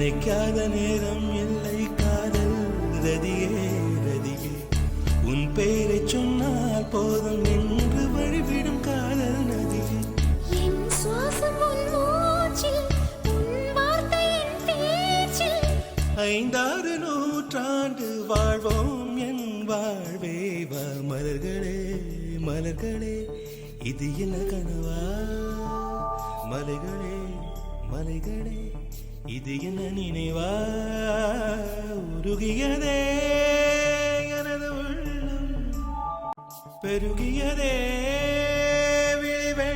நினைக்காத நேரம் இல்லை காதல் ரதியே ரதியே உன் பெயரை சொன்னால் போதும் என்று வழிவிடும் காதல் நதியே என் சுவாசம் உன் மூச்சில் உன் வார்த்தை என் பேச்சில் 5-6 நூற்றாண்டு வாழ்வோம் என் வாழ்வே வா மலர்களே மலர்களே இது என்ன கனவா மலைகளே மலைகளே இது என்ன நினைவா உருகியதே எனது உள்ளம் பெருகியதே விழிவே